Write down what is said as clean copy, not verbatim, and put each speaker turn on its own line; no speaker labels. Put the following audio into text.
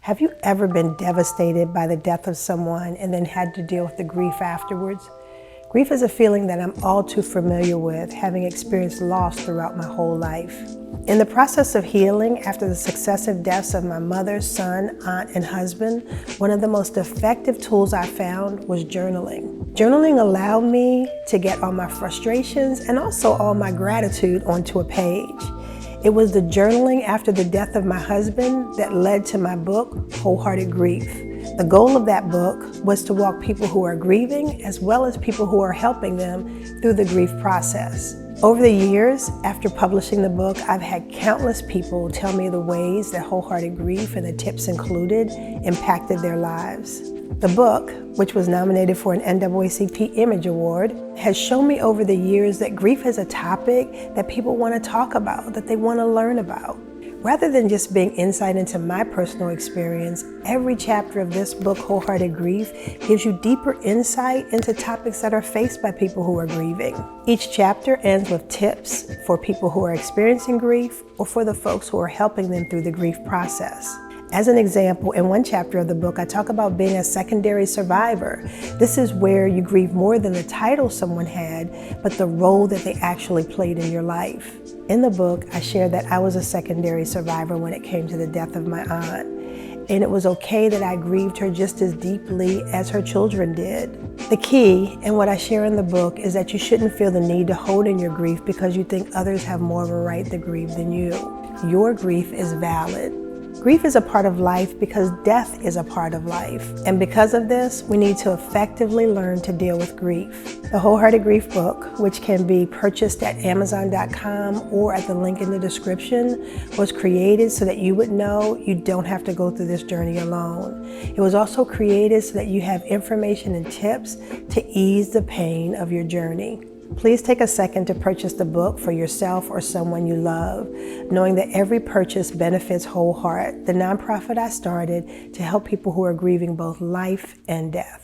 Have you ever been devastated by the death of someone and then had to deal with the grief afterwards? Grief is a feeling that I'm all too familiar with, having experienced loss throughout my whole life. In the process of healing after the successive deaths of my mother, son, aunt, and husband, one of the most effective tools I found was journaling. Journaling allowed me to get all my frustrations and also all my gratitude onto a page. It was the journaling after the death of my husband that led to my book, Wholehearted Grief. The goal of that book was to walk people who are grieving as well as people who are helping them through the grief process. Over the years, after publishing the book, I've had countless people tell me the ways that Wholehearted Grief and the tips included impacted their lives. The book, which was nominated for an NAACP Image Award, has shown me over the years that grief is a topic that people want to talk about, that they want to learn about. Rather than just being insight into my personal experience, every chapter of this book, Wholehearted Grief, gives you deeper insight into topics that are faced by people who are grieving. Each chapter ends with tips for people who are experiencing grief or for the folks who are helping them through the grief process. As an example, in one chapter of the book, I talk about being a secondary survivor. This is where you grieve more than the title someone had, but the role that they actually played in your life. In the book, I share that I was a secondary survivor when it came to the death of my aunt. And it was okay that I grieved her just as deeply as her children did. The key, and what I share in the book, is that you shouldn't feel the need to hold in your grief because you think others have more of a right to grieve than you. Your grief is valid. Grief is a part of life because death is a part of life. And because of this, we need to effectively learn to deal with grief. The Wholehearted Grief book, which can be purchased at Amazon.com or at the link in the description, was created so that you would know you don't have to go through this journey alone. It was also created so that you have information and tips to ease the pain of your journey. Please take a second to purchase the book for yourself or someone you love, knowing that every purchase benefits Whole Heart, the nonprofit I started to help people who are grieving both life and death.